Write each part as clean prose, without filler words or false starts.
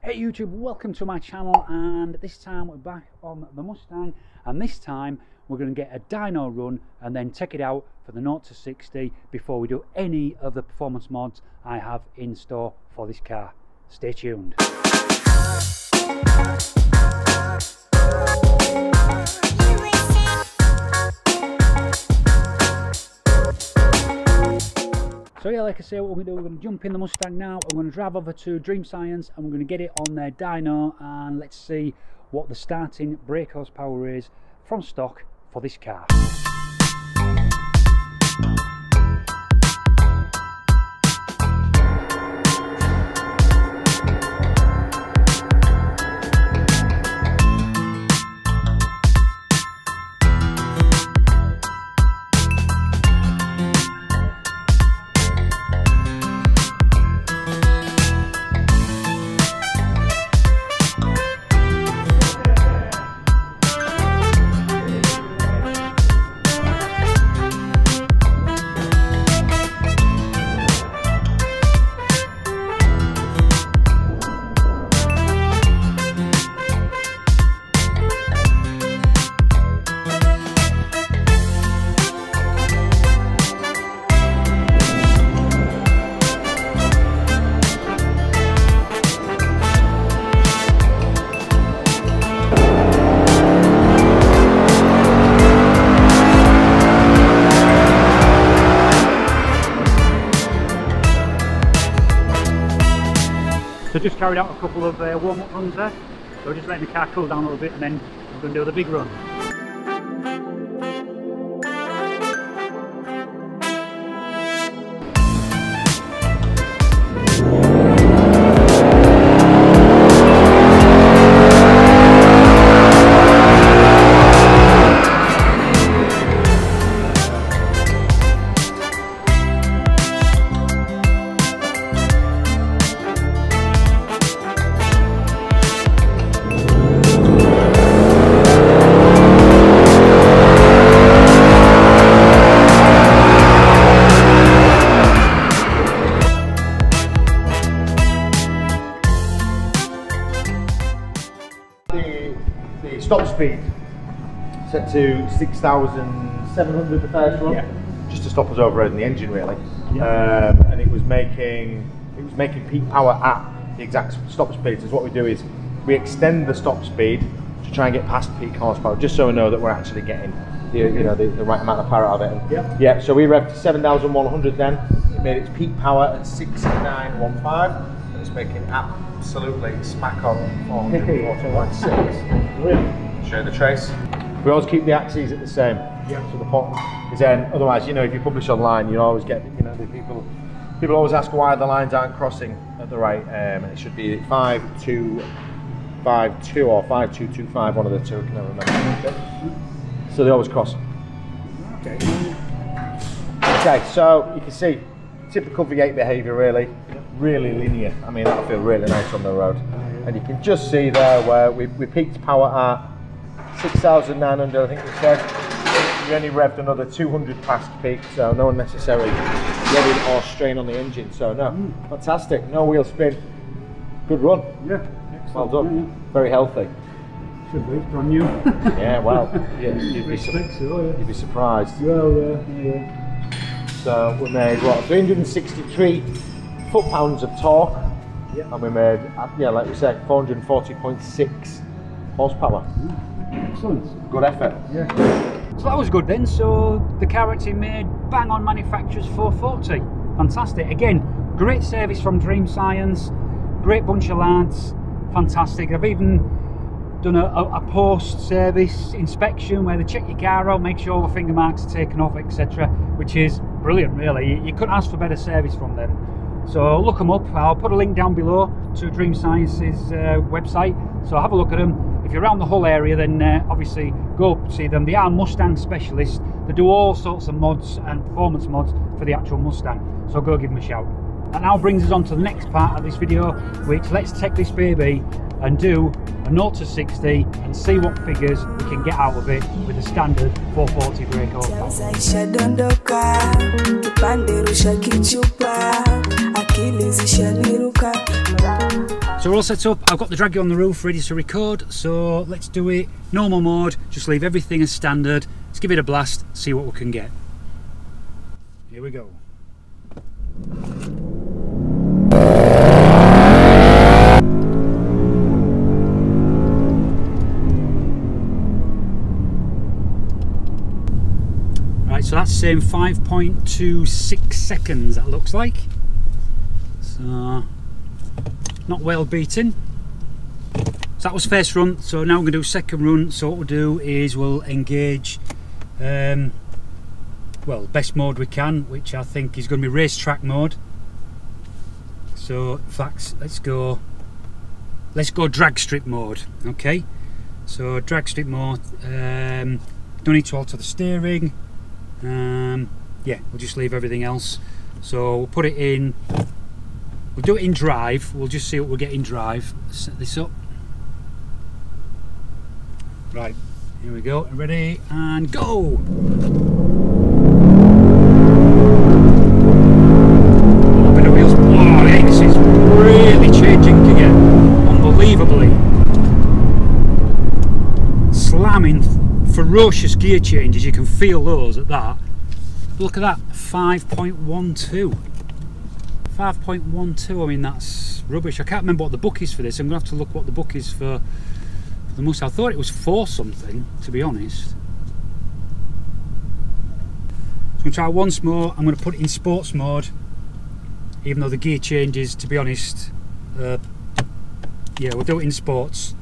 Hey YouTube, welcome to my channel, and this time we're back on the Mustang, and this time we're going to get a dyno run and then take it out for the 0 to 60 before we do any of the performance mods I have in store for this car. Stay tuned. So yeah, like I say, what we're going to do, we're going to jump in the Mustang now, we're going to drive over to Dreamscience and we're going to get it on their dyno, and let's see what the starting brake horsepower is from stock for this car. So just carried out a couple of warm-up runs there, so we're just letting the car cool down a little bit and then we're going to do the big run. The stop speed set to 6,700 the first run, just to stop us overloading the engine really. And it was making peak power at the exact stop speed. So what we do is we extend the stop speed to try and get past peak horsepower, just so we know that we're actually getting the right amount of power out of it. So we revved to 7,100 then. It made its peak power at 6,915. And it's making absolutely smack on 440.6. Show you the trace. We always keep the axes at the same. So the point is then, otherwise, if you publish online, you always get, the people always ask why the lines aren't crossing at the right. It should be 5252 or 5225, one of the two. I can never remember. So they always cross. Okay, so you can see typical V8 behaviour really. Really linear. I mean, that'll feel really nice on the road. And you can just see there where we peaked power at 6,900, I think we said. We only revved another 200 past peak, so no unnecessary revving or strain on the engine. So no, fantastic. No wheel spin. Good run. Yeah, excellent. Well done. Very healthy. Should be brand new. Yeah, well, you'd be surprised. Well, So we made what, 363 foot-pounds of torque, and we made, like we said, 440.6 horsepower. Excellent. Good effort. So that was good then. So the car actually made bang on manufacturer's 440. Fantastic. Again, great service from Dreamscience, great bunch of lads, fantastic. I've even done a post-service inspection where they check your car out, make sure all the finger marks are taken off, etc., which is brilliant really. You couldn't ask for better service from them. So look them up. I'll put a link down below to Dreamscience's website, so have a look at them. If you're around the Hull area, then obviously go see them. They are Mustang specialists. They do all sorts of mods and performance mods for the actual Mustang, so go give them a shout. That now brings us on to the next part of this video, which let's take this baby and do a 0 to 60 and see what figures we can get out of it with a standard 440 brake horsepower. So we're all set up. I've got the draggy on the roof ready to record, so let's do it. Normal mode, just leave everything as standard. Let's give it a blast, see what we can get. Here we go. Right, so that's saying 5.26 seconds, that looks like. So, not well beaten. So that was first run, so now we're going to do second run. So what we'll do is we'll engage well, best mode we can, which I think is going to be racetrack mode. So in fact, let's go drag strip mode. Okay, so drag strip mode, don't need to alter the steering. Yeah, we'll just leave everything else. So we'll put it in, we'll do it in drive. We'll just see what we'll get in drive. Set this up. Right, here we go, ready and go! A bit of wheels. Oh, yeah, this is really changing gear, unbelievably. Slamming, ferocious gear changes, you can feel those at that. Look at that, 5.12. 5.12, I mean that's rubbish. I can't remember what the book is for this. I'm going to have to look what the book is for the Mustang. I thought it was 4 something, to be honest. So I'm going to try once more. I'm going to put it in sports mode, even though the gear changes, to be honest. Yeah, we'll do it in sports,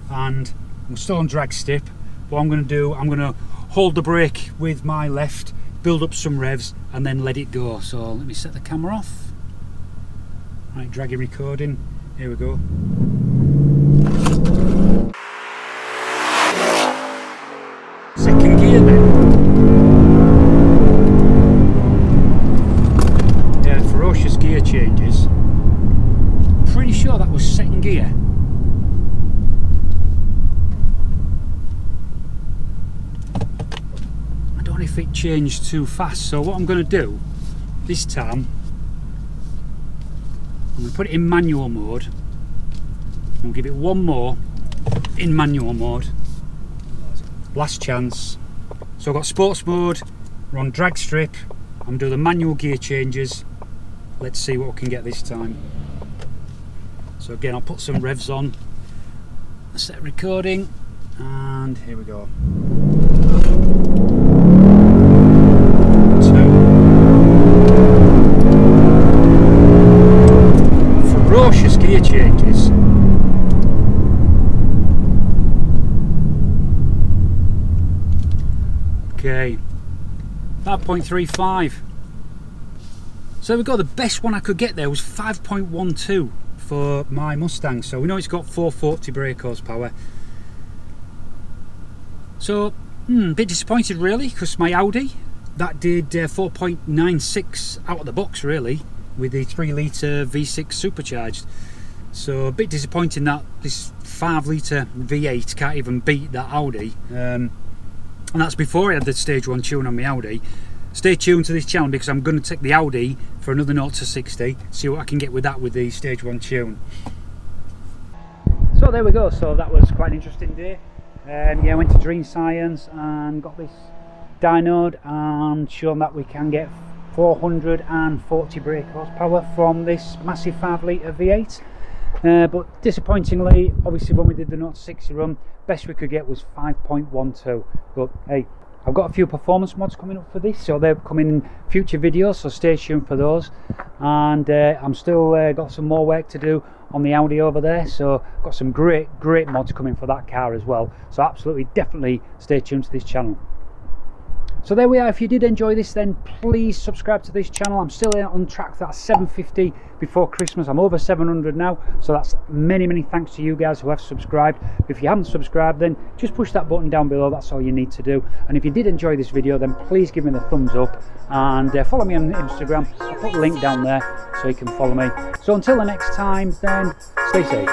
and we're still on drag strip. What I'm going to do, I'm going to hold the brake with my left, build up some revs, and then let it go. So let me set the camera off. Right, draggy recording. Here we go. Second gear then. Yeah, ferocious gear changes. Pretty sure that was second gear. I don't know if it changed too fast, so what I'm going to do this time, I'm going to put it in manual mode. I'll give it one more in manual mode. Last chance. So I've got sports mode, we're on drag strip, I'm going to do the manual gear changes. Let's see what we can get this time. So again, I'll put some revs on, set recording, and here we go. 2. Ferocious gear changes. Okay, 5.35. So we got the best one I could get there was 5.12 for my Mustang. So we know it's got 440 brake horsepower. So a bit disappointed really, because my Audi that did 4.96 out of the box really, with the 3 litre V6 supercharged. So a bit disappointing that this 5 litre V8 can't even beat that Audi. And that's before I had the stage 1 tune on my Audi. Stay tuned to this channel because I'm going to take the Audi for another 0 to 60, see what I can get with that with the stage 1 tune. So there we go, so that was quite an interesting day. Yeah, I went to Dreamscience and got this dynoed and shown that we can get 440 brake horsepower from this massive 5 litre V8. But disappointingly, obviously when we did the 0 to 60 run, best we could get was 5.12. But hey, I've got a few performance mods coming up for this, so they're coming in future videos, so stay tuned for those. And I'm still got some more work to do on the Audi over there, so I've got some great mods coming for that car as well. So absolutely, definitely stay tuned to this channel. So there we are. If you did enjoy this, then please subscribe to this channel. I'm still on track for that 750 before Christmas. I'm over 700 now, so that's many thanks to you guys who have subscribed. If you haven't subscribed, then just push that button down below. That's all you need to do. And if you did enjoy this video, then please give me the thumbs up and follow me on Instagram. I'll put the link down there so you can follow me. So until the next time, then stay safe.